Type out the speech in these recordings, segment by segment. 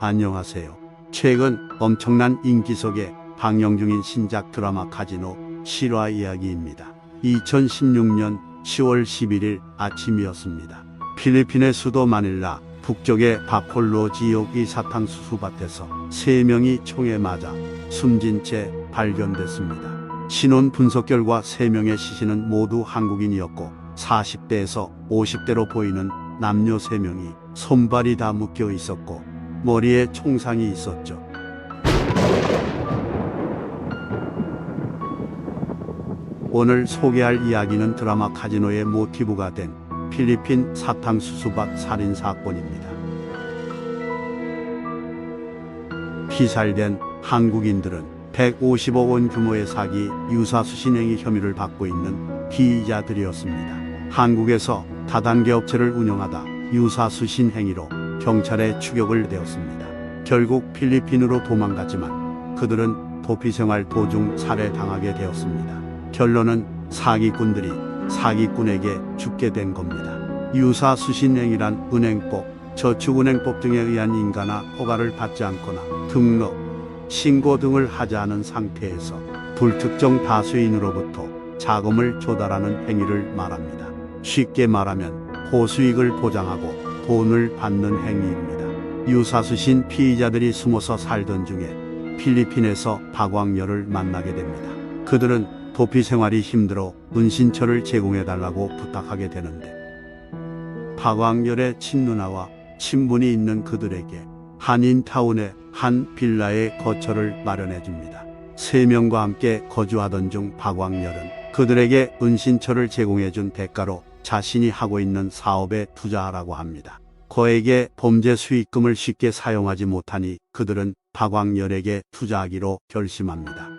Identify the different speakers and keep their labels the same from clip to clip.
Speaker 1: 안녕하세요. 최근 엄청난 인기 속에 방영 중인 신작 드라마 카지노 실화 이야기입니다. 2016년 10월 11일 아침이었습니다. 필리핀의 수도 마닐라 북쪽의 바콜로 지역의 사탕수수밭에서 3명이 총에 맞아 숨진 채 발견됐습니다. 신원 분석 결과 3명의 시신은 모두 한국인이었고 40대에서 50대로 보이는 남녀 3명이 손발이 다 묶여 있었고 머리에 총상이 있었죠. 오늘 소개할 이야기는 드라마 카지노의 모티브가 된 필리핀 사탕수수밭 살인사건입니다. 피살된 한국인들은 150억 원 규모의 사기 유사수신행위 혐의를 받고 있는 피의자들이었습니다. 한국에서 다단계 업체를 운영하다 유사수신 행위로 경찰에 추격을 되었습니다. 결국 필리핀으로 도망갔지만 그들은 도피생활 도중 살해당하게 되었습니다. 결론은 사기꾼들이 사기꾼에게 죽게 된 겁니다. 유사수신행위란 은행법, 저축은행법 등에 의한 인가나 허가를 받지 않거나 등록, 신고 등을 하지 않은 상태에서 불특정 다수인으로부터 자금을 조달하는 행위를 말합니다. 쉽게 말하면 호수익을 보장하고 돈을 받는 행위입니다. 유사수신 피의자들이 숨어서 살던 중에 필리핀에서 박광렬을 만나게 됩니다. 그들은 도피 생활이 힘들어 은신처를 제공해달라고 부탁하게 되는데 박광렬의 친누나와 친분이 있는 그들에게 한인타운의 한 빌라에 거처를 마련해줍니다. 3명과 함께 거주하던 중 박광렬은 그들에게 은신처를 제공해준 대가로 자신이 하고 있는 사업에 투자하라고 합니다. 거액의 범죄 수익금을 쉽게 사용하지 못하니 그들은 박광렬에게 투자하기로 결심합니다.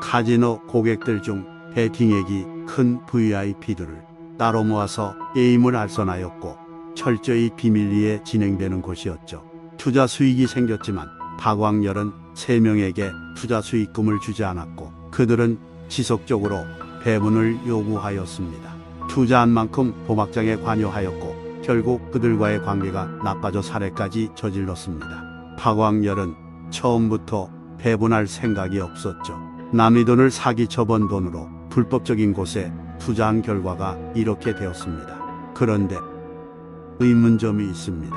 Speaker 1: 카지노 고객들 중 베팅액이 큰 VIP들을 따로 모아서 게임을 알선하였고 철저히 비밀리에 진행되는 곳이었죠. 투자 수익이 생겼지만 박광렬은 3명에게 투자 수익금을 주지 않았고 그들은 지속적으로 배분을 요구하였습니다. 투자한 만큼 도박장에 관여하였고 결국 그들과의 관계가 나빠져 살해까지 저질렀습니다. 박광렬은 처음부터 배분할 생각이 없었죠. 남의 돈을 사기쳐 번 돈으로 불법적인 곳에 투자한 결과가 이렇게 되었습니다. 그런데 의문점이 있습니다.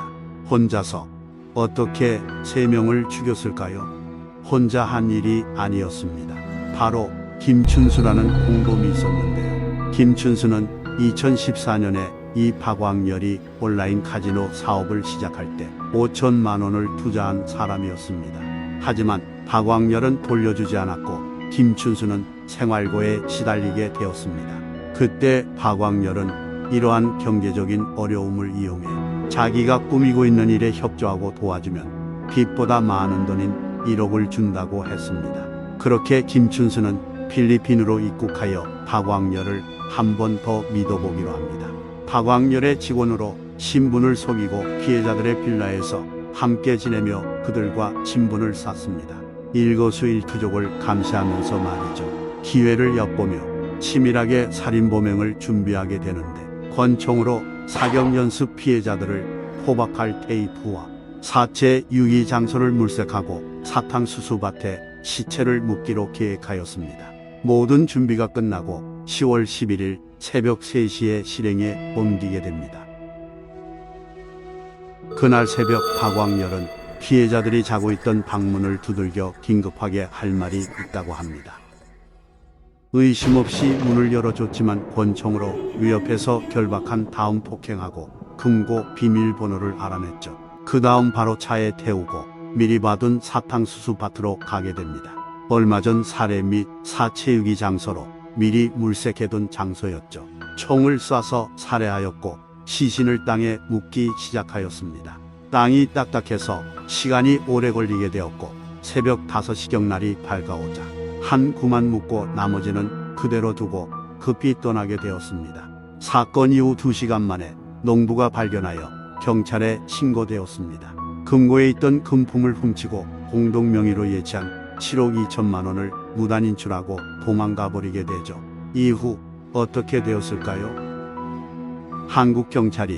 Speaker 1: 혼자서 어떻게 3명을 죽였을까요? 혼자 한 일이 아니었습니다. 바로 김춘수라는 공범이 있었는데요. 김춘수는 2014년에 이 박광렬이 온라인 카지노 사업을 시작할 때 5천만 원을 투자한 사람이었습니다. 하지만 박광렬은 돌려주지 않았고 김춘수는 생활고에 시달리게 되었습니다. 그때 박광렬은 이러한 경제적인 어려움을 이용해 자기가 꾸미고 있는 일에 협조하고 도와주면 빚보다 많은 돈인 1억을 준다고 했습니다. 그렇게 김춘수는 필리핀으로 입국하여 박광렬을 한 번 더 믿어보기로 합니다. 박광렬의 직원으로 신분을 속이고 피해자들의 빌라에서 함께 지내며 그들과 친분을 쌓습니다. 일거수일투족을 감시하면서 말이죠. 기회를 엿보며 치밀하게 살인범행을 준비하게 되는데 권총으로 사격연습 피해자들을 포박할 테이프와 사체 유기 장소를 물색하고 사탕수수밭에 시체를 묻기로 계획하였습니다. 모든 준비가 끝나고 10월 11일 새벽 3시에 실행에 옮기게 됩니다. 그날 새벽 박광렬은 피해자들이 자고 있던 방문을 두들겨 긴급하게 할 말이 있다고 합니다. 의심 없이 문을 열어줬지만 권총으로 위협해서 결박한 다음 폭행하고 금고 비밀번호를 알아냈죠. 그 다음 바로 차에 태우고 미리 봐둔 사탕수수밭으로 가게 됩니다. 얼마 전 살해 및 사체유기 장소로 미리 물색해둔 장소였죠. 총을 쏴서 살해하였고 시신을 땅에 묻기 시작하였습니다. 땅이 딱딱해서 시간이 오래 걸리게 되었고 새벽 5시경 날이 밝아오자 한 구만 묻고 나머지는 그대로 두고 급히 떠나게 되었습니다. 사건 이후 2시간 만에 농부가 발견하여 경찰에 신고되었습니다. 금고에 있던 금품을 훔치고 공동 명의로 예치한 7억 2천만 원을 무단 인출하고 도망가 버리게 되죠. 이후 어떻게 되었을까요? 한국 경찰이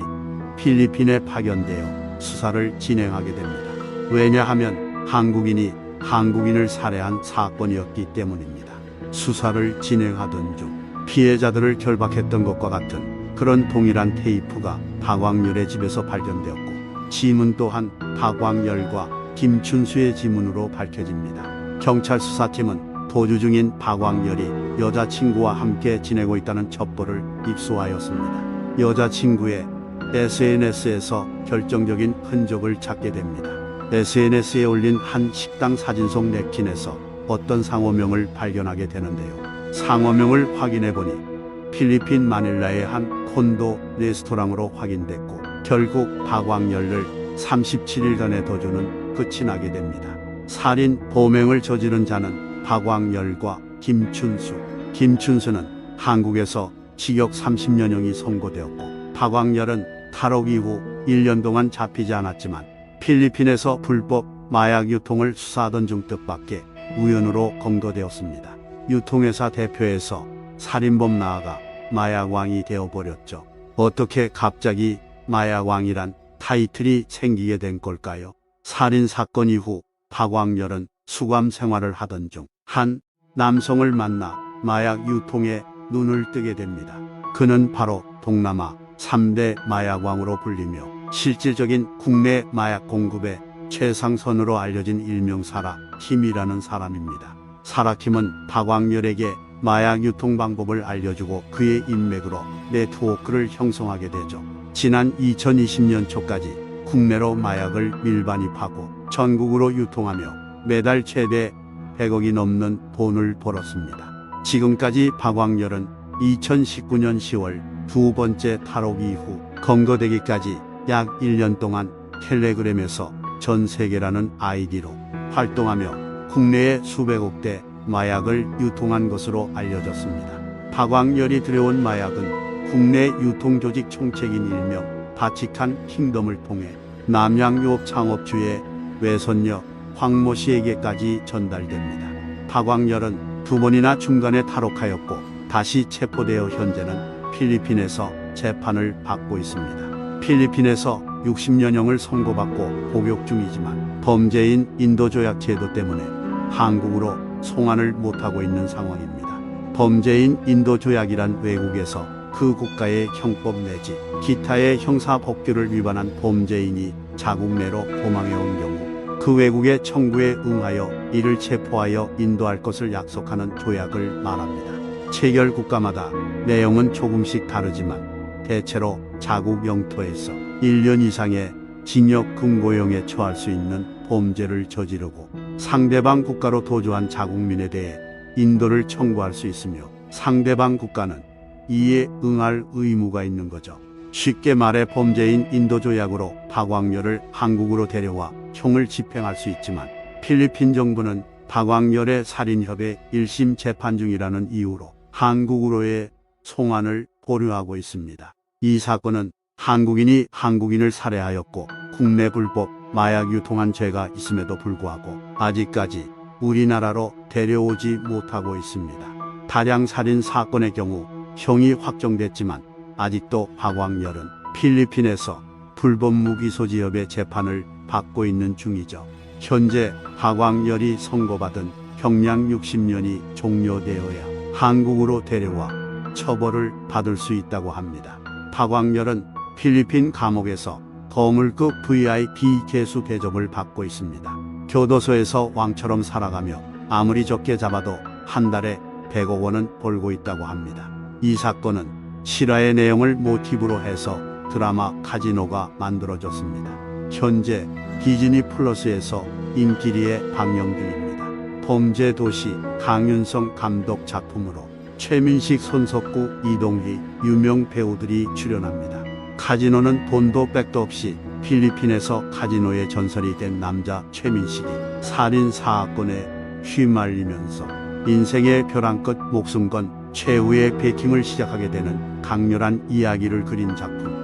Speaker 1: 필리핀에 파견되어 수사를 진행하게 됩니다. 왜냐하면 한국인이 한국인을 살해한 사건이었기 때문입니다. 수사를 진행하던 중 피해자들을 결박했던 것과 같은 그런 동일한 테이프가 박광열의 집에서 발견되었고, 지문 또한 박광열과 김춘수의 지문으로 밝혀집니다. 경찰 수사팀은 도주 중인 박광열이 여자친구와 함께 지내고 있다는 첩보를 입수하였습니다. 여자친구의 SNS에서 결정적인 흔적을 찾게 됩니다. SNS에 올린 한 식당 사진 속 냅킨에서 어떤 상호명을 발견하게 되는데요. 상호명을 확인해보니 필리핀 마닐라의 한 콘도 레스토랑으로 확인됐고, 결국 박광열을 37일간의 도주는 끝이 나게 됩니다. 살인 범행을 저지른 자는 박광열과 김춘수. 김춘수는 한국에서 징역 30년형이 선고되었고, 박광열은 탈옥 이후 1년 동안 잡히지 않았지만 필리핀에서 불법 마약 유통을 수사하던 중 뜻밖의 우연으로 검거되었습니다. 유통회사 대표에서 살인범 나아가 마약왕이 되어버렸죠. 어떻게 갑자기 마약왕이란 타이틀이 생기게 된 걸까요? 살인사건 이후 박광열은 수감 생활을 하던 중 한 남성을 만나 마약 유통에 눈을 뜨게 됩니다. 그는 바로 동남아 3대 마약왕으로 불리며 실질적인 국내 마약 공급의 최상선으로 알려진 일명 사라킴이라는 사람입니다. 사라킴은 박광열에게 마약 유통 방법을 알려주고 그의 인맥으로 네트워크를 형성하게 되죠. 지난 2020년 초까지 국내로 마약을 밀반입하고 전국으로 유통하며 매달 최대 100억이 넘는 돈을 벌었습니다. 지금까지 박광열은 2019년 10월 두 번째 탈옥 이후 검거되기까지 약 1년 동안 텔레그램에서 전 세계라는 아이디로 활동하며 국내에 수백억대 마약을 유통한 것으로 알려졌습니다. 박광열이 들여온 마약은 국내 유통조직 총책인 일명 바치칸 킹덤을 통해 남양유업 창업주의 외손녀 황모 씨에게까지 전달됩니다. 박광열은 두 번이나 중간에 탈옥하였고 다시 체포되어 현재는 필리핀에서 재판을 받고 있습니다. 필리핀에서 60년형을 선고받고 복역 중이지만 범죄인 인도조약 제도 때문에 한국으로 송환을 못하고 있는 상황입니다. 범죄인 인도조약이란 외국에서 그 국가의 형법 내지 기타의 형사법규를 위반한 범죄인이 자국 내로 도망해온 경우 그 외국의 청구에 응하여 이를 체포하여 인도할 것을 약속하는 조약을 말합니다. 체결 국가마다 내용은 조금씩 다르지만 대체로 자국 영토에서 1년 이상의 징역 금고형에 처할 수 있는 범죄를 저지르고 상대방 국가로 도주한 자국민에 대해 인도를 청구할 수 있으며 상대방 국가는 이에 응할 의무가 있는 거죠. 쉽게 말해 범죄인 인도조약으로 박광열을 한국으로 데려와 형을 집행할 수 있지만 필리핀 정부는 박광열의 살인협의 1심 재판 중이라는 이유로 한국으로의 송환을 보류하고 있습니다. 이 사건은 한국인이 한국인을 살해하였고 국내 불법 마약 유통한 죄가 있음에도 불구하고 아직까지 우리나라로 데려오지 못하고 있습니다. 다량 살인 사건의 경우 형이 확정됐지만 아직도 박광열은 필리핀에서 불법 무기 소지협의 재판을 받고 있는 중이죠. 현재 박광열이 선고받은 형량 60년이 종료되어야 한국으로 데려와 처벌을 받을 수 있다고 합니다. 박광열은 필리핀 감옥에서 거물급 VIP 개수 대접을 받고 있습니다. 교도소에서 왕처럼 살아가며 아무리 적게 잡아도 한 달에 100억 원은 벌고 있다고 합니다. 이 사건은 실화의 내용을 모티브로 해서 드라마 카지노가 만들어졌습니다. 현재 디즈니 플러스에서 인기리에 방영 중입니다. 범죄도시 강윤성 감독 작품으로 최민식, 손석구, 이동휘 유명 배우들이 출연합니다. 카지노는 돈도 백도 없이 필리핀에서 카지노의 전설이 된 남자 최민식이 살인 사건에 휘말리면서 인생의 벼랑 끝 목숨 건 최후의 베킹을 시작하게 되는 강렬한 이야기를 그린 작품.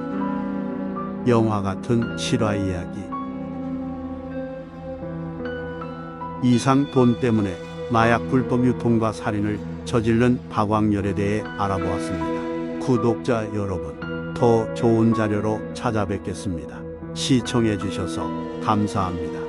Speaker 1: 영화 같은 실화 이야기. 이상 돈 때문에 마약 불법 유통과 살인을 저지른 박광열에 대해 알아보았습니다. 구독자 여러분, 더 좋은 자료로 찾아뵙겠습니다. 시청해 주셔서 감사합니다.